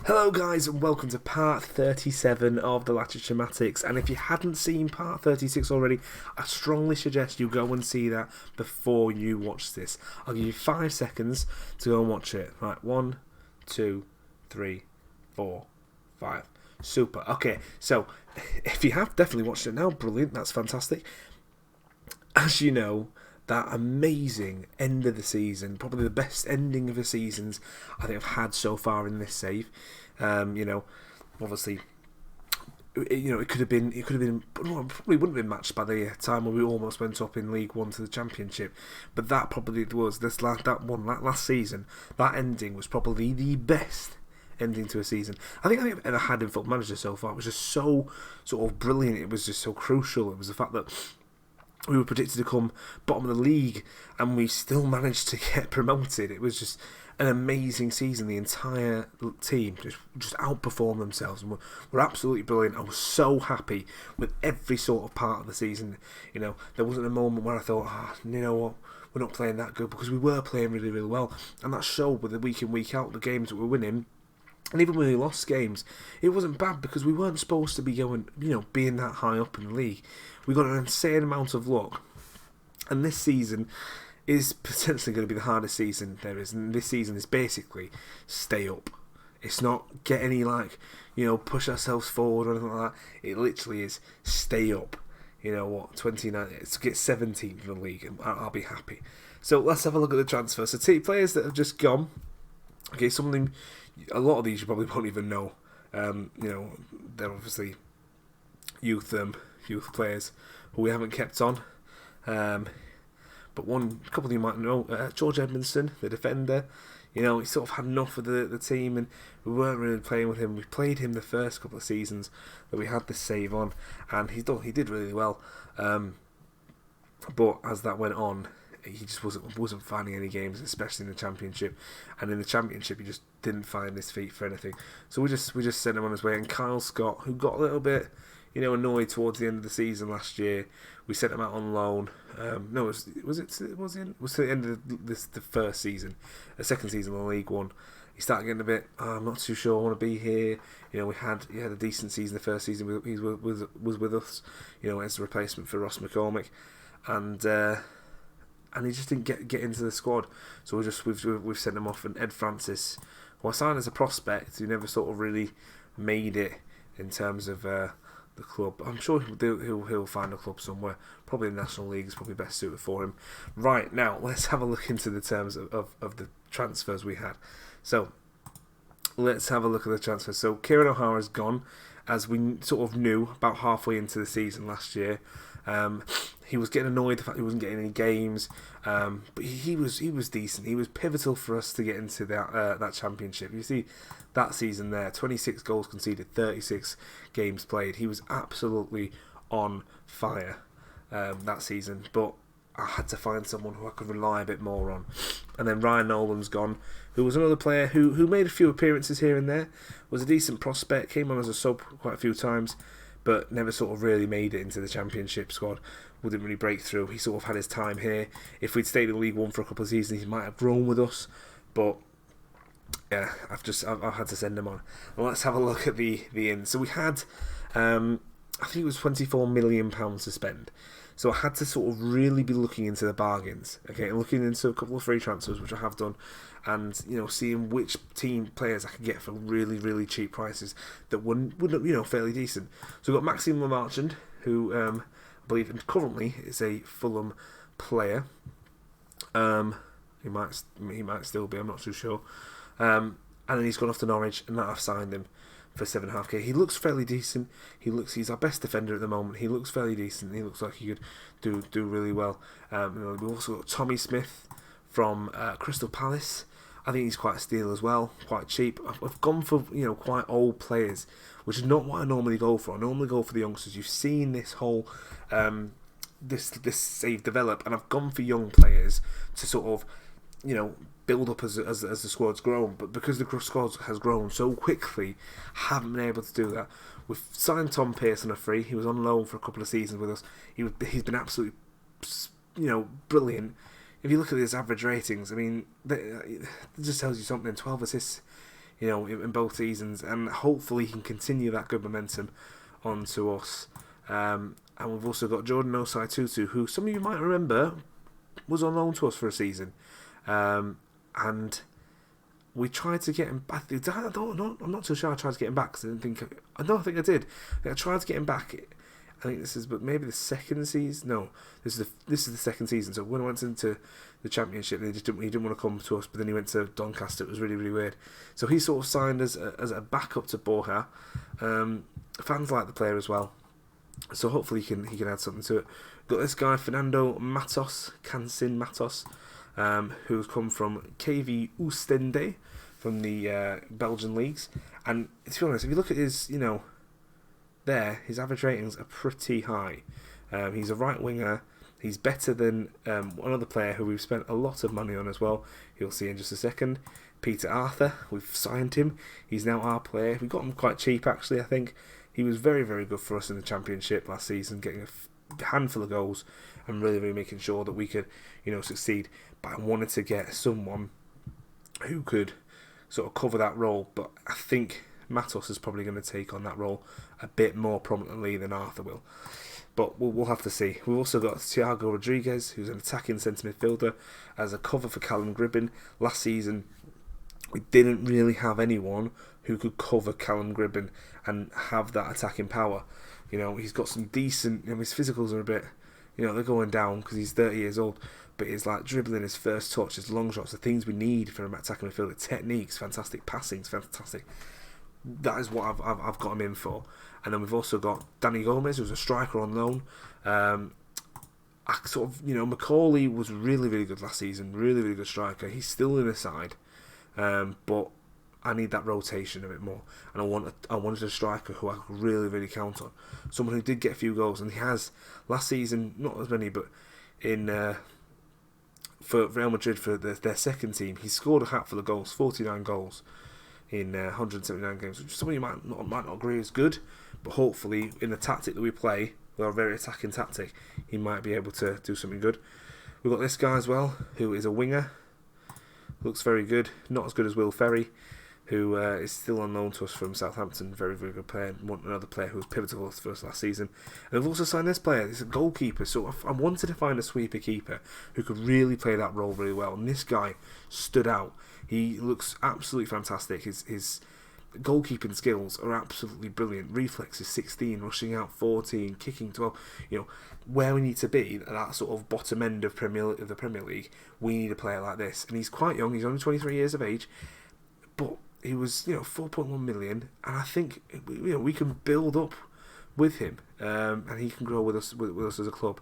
Hello guys and welcome to part 37 of the Latics, and if you hadn't seen part 36 already, I strongly suggest you go and see that before you watch this. I'll give you 5 seconds to go and watch it. Right, 1, 2, 3, 4, 5. Super. Okay, so if you have definitely watched it now, brilliant, that's fantastic. As you know, that amazing end of the season, probably the best ending of the seasons I think I've had so far in this save. Obviously, it could have been, well, probably wouldn't have been matched by the time when we almost went up in League One to the Championship, but that probably was that last season. That ending was probably the best ending to a season I think I've ever had in Football Manager so far. It was just so sort of brilliant. It was just so crucial. It was the fact that we were predicted to come bottom of the league and we still managed to get promoted. It was just an amazing season. The entire team just outperformed themselves and were absolutely brilliant. I was so happy with every sort of part of the season. There wasn't a moment where I thought, you know what, we're not playing that good, because we were playing really, really well, and that showed with the week in, week out, the games that we're winning. And even when we lost games, it wasn't bad, because we weren't supposed to be going, being that high up in the league. We got an insane amount of luck. And this season is potentially going to be the hardest season there is. And this season is basically stay up. It's not get any, push ourselves forward or anything like that. It literally is stay up. 29, to get 17th in the league, and I'll be happy. So let's have a look at the transfers. So players that have just gone. Okay, a lot of these you probably won't even know. They're obviously youth players who we haven't kept on. But a couple of you might know. George Edmondson, the defender. He sort of had enough of the team, and we weren't really playing with him. We played him the first couple of seasons that we had this save on, and he did really well. But as that went on, he just wasn't finding any games, especially in the Championship. And in the Championship, he just didn't find his feet for anything. So we just sent him on his way. And Kyle Scott, who got a little bit, annoyed towards the end of the season last year, we sent him out on loan. Was it to the end of the first season, the second season of League One. He started getting a bit, I'm not too sure I want to be here. He had a decent season the first season. He was with us, as a replacement for Ross McCormick, and he just didn't get into the squad. So we've sent him off. And Ed Francis, who I signed as a prospect, who never sort of really made it in terms of the club. I'm sure he'll find a club somewhere. Probably the National League is probably best suited for him. Right, now let's have a look into the terms of the transfers we had. So let's have a look at the transfers. So Kieran O'Hara's gone, as we sort of knew about halfway into the season last year. He was getting annoyed the fact he wasn't getting any games, but he was decent. He was pivotal for us to get into that Championship. You see that season there, 26 goals conceded, 36 games played. He was absolutely on fire that season, but I had to find someone who I could rely a bit more on. And then Ryan Nolan's gone, who was another player who made a few appearances here and there, was a decent prospect, came on as a sub quite a few times, but never sort of really made it into the Championship squad. Wouldn't really break through. He sort of had his time here. If we'd stayed in League One for a couple of seasons, he might have grown with us. But yeah, I've had to send him on. Well, let's have a look at the ins. So we had, I think it was £24 million to spend. So I had to sort of really be looking into the bargains, okay, and looking into a couple of free transfers, which I have done, and seeing which team players I could get for really, really cheap prices that would fairly decent. So we've got Maxime Lemarchand, who I believe currently is a Fulham player. He might still be. I'm not too sure. And then he's gone off to Norwich, and that I've signed him for 7.5k. He looks fairly decent. He's our best defender at the moment. He looks fairly decent. He looks like he could do really well. We've also got Tommy Smith from Crystal Palace. I think he's quite a steal as well, quite cheap. I've gone for quite old players, which is not what I normally go for. I normally go for the youngsters. You've seen this whole this save develop, and I've gone for young players to sort of build up as the squad's grown. But because the squad has grown so quickly, haven't been able to do that. We've signed Tom Pearce on a free. He was on loan for a couple of seasons with us. He's been absolutely brilliant. If you look at his average ratings, I mean, it just tells you something. 12 assists in both seasons, and hopefully he can continue that good momentum on to us. And we've also got Jordan Osai Tutu, who some of you might remember was on loan to us for a season, and we tried to get him back. I'm not too sure I tried to get him back because I think I did. I tried to get him back. I think this is, but maybe the second season. No, this is the second season. So when I went into the Championship, he didn't want to come to us, but then he went to Doncaster. It was really, really weird. So he sort of signed as a backup to Borja. Fans like the player as well, so hopefully he can add something to it. Got this guy Fernando Cancin Matos, who's come from KV Oostende from the Belgian leagues. And to be honest, if you look at his, his average ratings are pretty high. He's a right winger. He's better than another player who we've spent a lot of money on as well. You'll see in just a second. Peter Arthur, we've signed him. He's now our player. We got him quite cheap, actually, I think. He was very, very good for us in the Championship last season, getting a handful of goals and really, really making sure that we could, succeed. But I wanted to get someone who could sort of cover that role. But I think Matos is probably going to take on that role a bit more prominently than Arthur will. But we'll have to see. We've also got Thiago Rodriguez, who's an attacking centre midfielder, as a cover for Callum Gribbin. Last season, we didn't really have anyone who could cover Callum Gribbin and have that attacking power. He's got some decent. His physicals are a bit, they're going down because he's 30 years old. But his dribbling, his first touch, his long shots, the things we need for an attacking midfielder, techniques, fantastic, passings, fantastic. That is what I've got him in for. And then we've also got Danny Gomez, who's a striker on loan. Macaulay was really, really good last season. Really, really good striker. He's still in the side, but I need that rotation a bit more. And I wanted a striker who I could really, really count on. Someone who did get a few goals, and he has last season, not as many, but for Real Madrid for their second team, he scored a hatful of goals, 49 goals in 179 games, which some of you might not agree is good, but hopefully in the tactic that we play, with our very attacking tactic, he might be able to do something good. We've got this guy as well, who is a winger, looks very good, not as good as Will Ferry, who is still on loan to us from Southampton, very, very good player, another player who was pivotal for us last season. And we've also signed this player, he's a goalkeeper, so I wanted to find a sweeper keeper who could really play that role really well, and this guy stood out. He looks absolutely fantastic. His goalkeeping skills are absolutely brilliant. Reflexes 16, rushing out 14, kicking 12. Where we need to be at that sort of bottom end of the Premier League, we need a player like this. And he's quite young. He's only 23 years of age, but he was 4.1 million, and I think we can build up with him, and he can grow with us as a club.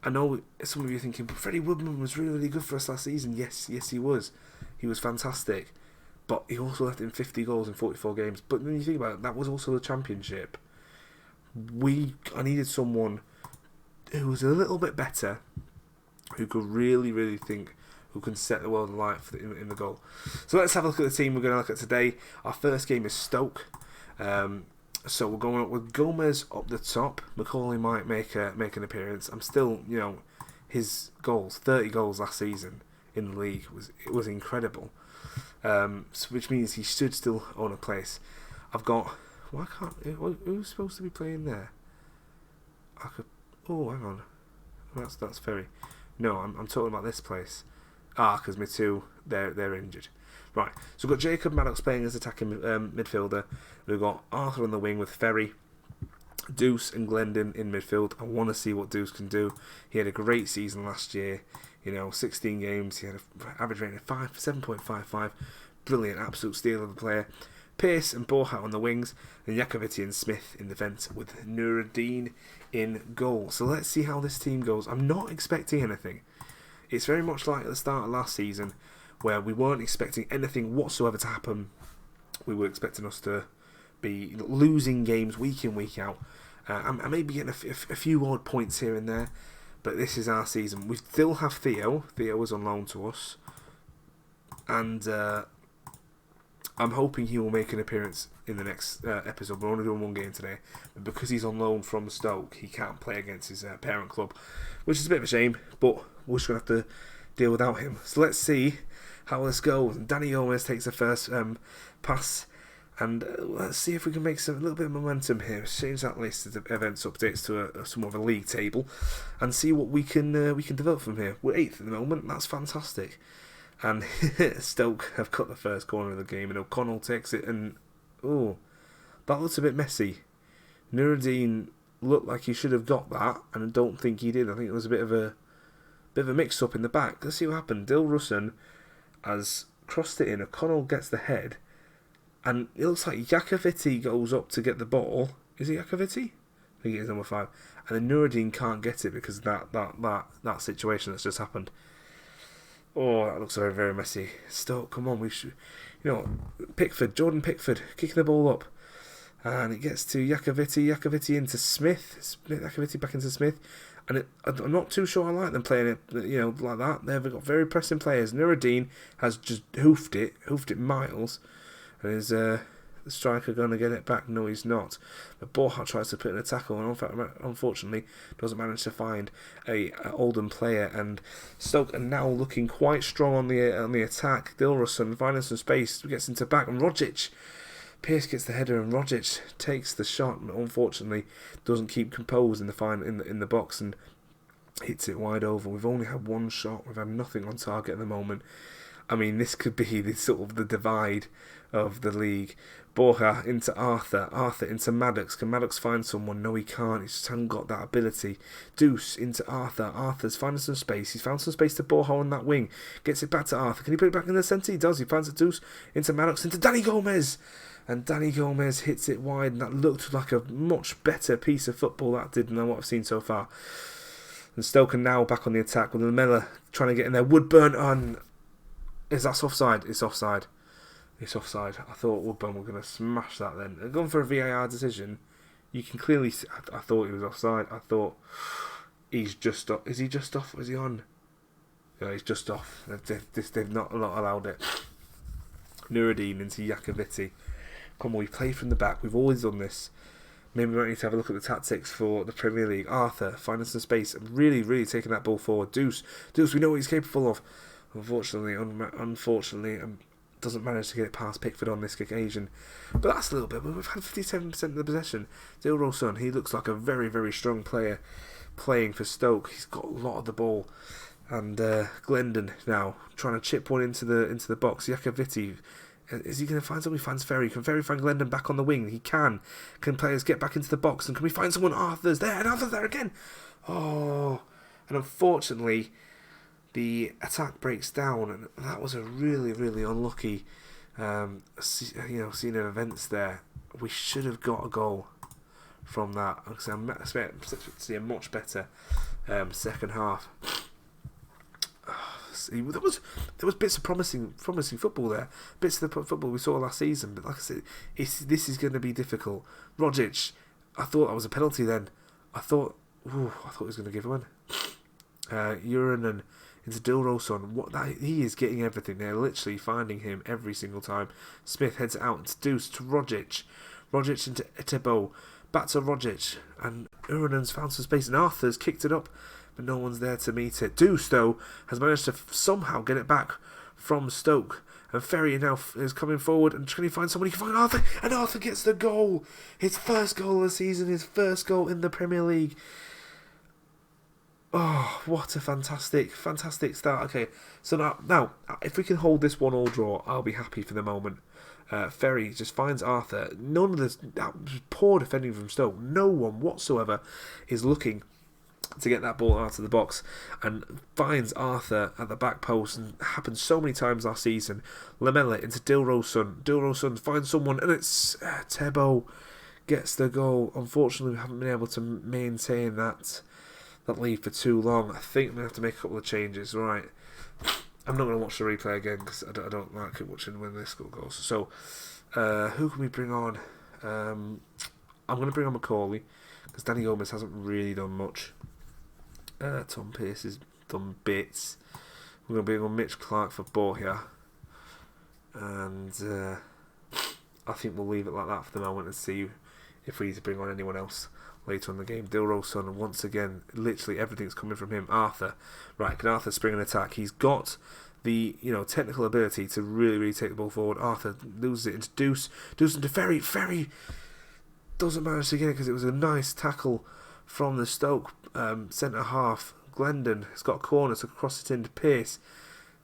I know some of you are thinking, but Freddie Woodman was really, really good for us last season. Yes, he was. He was fantastic. But he also left in 50 goals in 44 games. But when you think about it, that was also the Championship. I needed someone who was a little bit better, who could really, really think, who can set the world alight in the goal. So let's have a look at the team we're going to look at today. Our first game is Stoke. So we're going up with Gomez up the top. Macaulay might make an appearance. I'm still, his goals, 30 goals last season in the league was incredible. Which means he should still own a place. I've got. Who's supposed to be playing there? Oh, hang on. That's very. No, I'm talking about this place. Because my two, they're injured. Right, so we've got Jacob Maddox playing as attacking midfielder. We've got Arthur on the wing with Ferry, Deuce and Glendon in midfield. I want to see what Deuce can do. He had a great season last year. 16 games. He had an average rating of 7.55. Brilliant, absolute steal of the player. Pearce and Borja on the wings, and Jakoviti and Smith in defence with Nuruddin in goal. So let's see how this team goes. I'm not expecting anything. It's very much like at the start of last season, where we weren't expecting anything whatsoever to happen. We were expecting us to be losing games week in, week out. I may be getting a few odd points here and there, but this is our season. We still have Theo. Theo is on loan to us. And I'm hoping he will make an appearance in the next episode. We're only doing one game today. But because he's on loan from Stoke, he can't play against his parent club, which is a bit of a shame, but we're just going to have to deal without him. So let's see how this goes. And Danny Gomez takes the first pass. And let's see if we can make a little bit of momentum here. Let's change that list of events updates to some more of a league table, and see what we can develop from here. We're 8th at the moment. That's fantastic. And Stoke have cut the first corner of the game, and O'Connell takes it. And that looks a bit messy. Nuruddin looked like he should have got that, and I don't think he did. I think it was a bit of a mix-up in the back. Let's see what happened. Dilrosun has crossed it in. O'Connell gets the head. And it looks like Iakoviti goes up to get the ball. Is it Iakoviti? I think it is number 5. And then Nuruddin can't get it because of that situation that's just happened. Oh, that looks very, very messy. Stoke, come on, we should... Jordan Pickford, kicking the ball up. And it gets to Iakoviti into Smith. Iakoviti back into Smith. And I'm not too sure I like them playing it, like that. They've got very pressing players. Nuruddin has just hoofed it miles. And is the striker going to get it back? No, he's not. But Borja tries to put in a tackle, and unfortunately doesn't manage to find a Oldham player. And Stoke are now looking quite strong on the attack. Dilrosun finding some space, gets into back, and Rogic. Pearce gets the header, and Rogic takes the shot, but unfortunately doesn't keep composed in the box and hits it wide over. We've only had one shot. We've had nothing on target at the moment. I mean, this could be the divide of the league. Borja into Arthur into Maddox. Can Maddox find someone? No, he can't. He just hasn't got that ability. Deuce into Arthur. Arthur's finding some space. He's found some space to Borja on that wing. Gets it back to Arthur. Can he put it back in the centre? He does. He finds a Deuce into Maddox into Danny Gomez. And Danny Gomez hits it wide, and that looked like a much better piece of football that did than what I've seen so far. And Stoke are now back on the attack with Lamella trying to get in there. Woodburn on... Is that offside? It's offside. It's offside. I thought Woodburn were going to smash that then. They're going for a VAR decision. You can clearly see... I thought he was offside. I thought he's just off. Is he just off? Is he on? Yeah, he's just off. They've not allowed it. Nuruddin into Iakoviti. Come on, we play from the back. We've always done this. Maybe we might need to have a look at the tactics for the Premier League. Arthur finding some space, really, really taking that ball forward. Deuce, we know what he's capable of. Unfortunately, doesn't manage to get it past Pickford on this occasion. But that's a little bit. We've had 57% of the possession. Dilrosun, he looks like a very, very strong player playing for Stoke. He's got a lot of the ball. And Glendon now trying to chip one into the box. Iakoviti. Is he going to find someone? He finds Ferry. Can Ferry find Glendon back on the wing? He can. Can players get back into the box? And can we find someone? Arthur's there. And Arthur's there again. Oh. And unfortunately, the attack breaks down. And that was a really, really unlucky scene of events there. We should have got a goal from that. I expect to see a much better second half. There was bits of promising football there, bits of the football we saw last season. But like I said, this is going to be difficult. Rogic, I thought that was a penalty. Then I thought he was going to give one. Uranen into Dilrosun. He is getting everything. They're literally finding him every single time. Smith heads it out into Deuce to Rogic. Rogic into Etebo. Back to Rogic, and Uranen's found some space, and Arthur's kicked it up. But no one's there to meet it. Deuce, though, has managed to somehow get it back from Stoke. And Ferry now is coming forward and trying to find someone. He can find Arthur. And Arthur gets the goal. His first goal of the season. His first goal in the Premier League. Oh, what a fantastic start. Okay, so now if we can hold this 1-1 draw, I'll be happy for the moment. Ferry just finds Arthur. None of this... That was poor defending from Stoke. No one whatsoever is looking to get that ball out of the box, and finds Arthur at the back post, and it happened so many times last season. Lamella into Dilrosun. Dilrosun finds someone, and it's Tebo gets the goal. Unfortunately, we haven't been able to maintain that lead for too long. I think we have to make a couple of changes. Right, I'm not going to watch the replay again because I don't like it watching when they score goals. So, who can we bring on? I'm going to bring on Macaulay because Danny Gomez hasn't really done much. Tom Pearce has done bits. We're going to bring on Mitch Clark for Borja. And I think we'll leave it like that for the moment and see if we need to bring on anyone else later in the game. Dilrosun, once again, literally everything's coming from him. Arthur. Right, can Arthur spring an attack? He's got the technical ability to really take the ball forward. Arthur loses it into Deuce. Deuce into Ferry doesn't manage to get it because it was a nice tackle from the Stoke centre half. Glendon has got a corner to cross it into Pearce,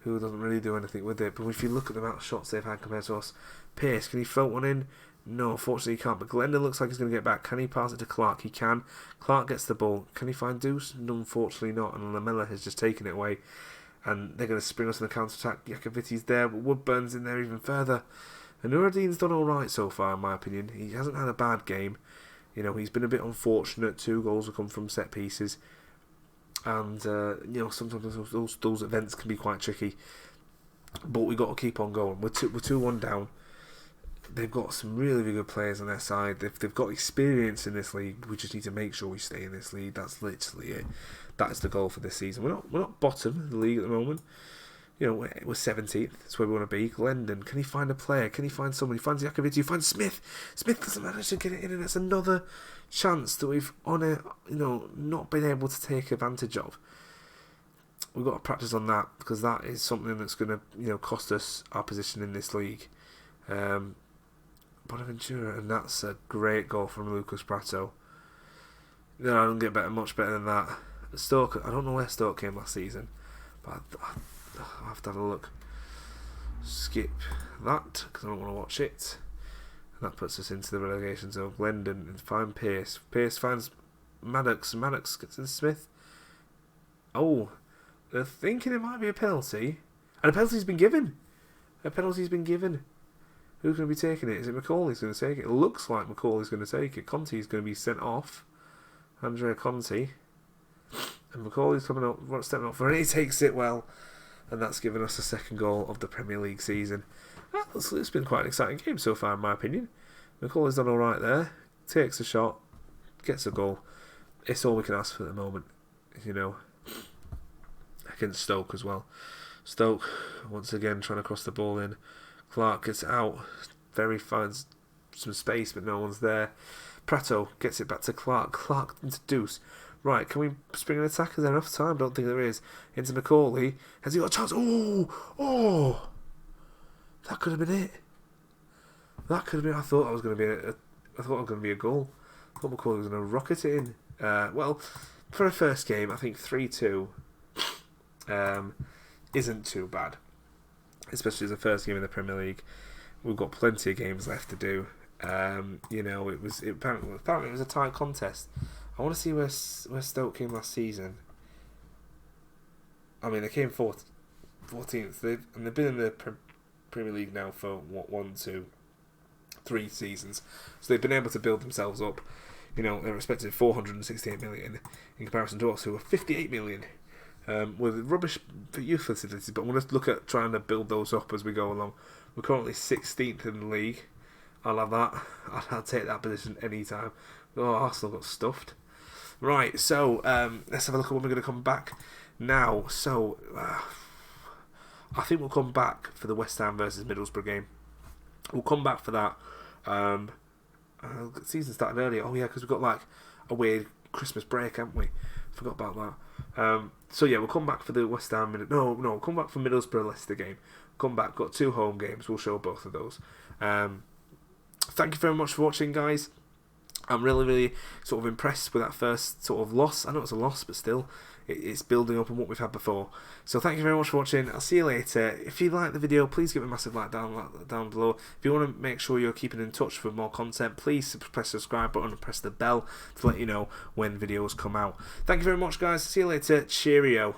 who doesn't really do anything with it. But if you look at the amount of shots they've had compared to us, Pearce, can he float one in? No, unfortunately he can't. But Glendon looks like he's going to get back. Can he pass it to Clark? He can. Clark gets the ball. Can he find Deuce? No, unfortunately not. And Lamella has just taken it away. And they're going to spring us on the counter-attack. Jakovic's there, but Woodburn's in there even further. And Nuruddin's done alright so far, in my opinion. He hasn't had a bad game. He's been a bit unfortunate. 2 goals have come from set pieces. And, sometimes those events can be quite tricky. But we've got to keep on going. We're 2-1 down. They've got some really good players on their side. They've got experience in this league. We just need to make sure we stay in this league. That's literally it. That is the goal for this season. We're not bottom of the league at the moment. We're 17th. That's where we want to be. Glendon, can he find a player? Can he find someone? He finds Jakovic. He finds Smith. Smith doesn't manage to get it in, and it's another chance that we've not been able to take advantage of. We've got to practice on that, because that is something that's going to cost us our position in this league. Bonaventura, and that's a great goal from Lucas Prato. I don't get much better than that. Stoke, I don't know where Stoke came last season, but I'll have to have a look. Skip that, because I don't want to watch it. And that puts us into the relegation zone. Glendon and find Pearce. Pearce finds Maddox. Maddox gets in Smith. Oh, they're thinking it might be a penalty. And a penalty's been given. Who's going to be taking it? Is it McCauley's going to take it? It looks like McCauley's going to take it. Conti's going to be sent off. Andrea Conti. And McCauley's stepping up for it. He takes it well. And that's given us the second goal of the Premier League season. It's been quite an exciting game so far, in my opinion. McCauley's done alright there. Takes a shot. Gets a goal. It's all we can ask for at the moment. Against Stoke as well. Stoke, once again, trying to cross the ball in. Clark gets out. Ferry finds some space, but no one's there. Prato gets it back to Clark. Clark into Deuce. Right, can we spring an attack? Is there enough time? Don't think there is. Into McCauley. Has he got a chance? Oh! That could have been it. I thought it was going to be a goal. I thought McCauley was going to rocket it in. Well, for a first game, I think 3-2 isn't too bad. Especially as a first game in the Premier League. We've got plenty of games left to do. Apparently it was a tight contest. I want to see where Stoke came last season. I mean, they came 14th. They've been in the Premier League now for 1, 2, 3 seasons. So they've been able to build themselves up. They're expected 468 million in comparison to us, who are 58 million. With rubbish youth facilities, but I want to look at trying to build those up as we go along. We're currently 16th in the league. I'll have that. I'll take that position anytime. Oh, Arsenal got stuffed. Right, so let's have a look at when we're going to come back now. So I think we'll come back for the West Ham versus Middlesbrough game. We'll come back for that. The season started earlier. Oh yeah, because we've got like a weird Christmas break, haven't we? Forgot about that. So yeah, we'll come back for the West Ham. We'll come back for Middlesbrough Leicester game. Come back, got 2 home games. We'll show both of those. Thank you very much for watching, guys. I'm really sort of impressed with that first sort of loss. I know it's a loss, but still, it's building up on what we've had before. So thank you very much for watching. I'll see you later. If you like the video, please give it a massive like down below. If you want to make sure you're keeping in touch for more content, please press the subscribe button and press the bell to let you know when videos come out. Thank you very much, guys. See you later. Cheerio.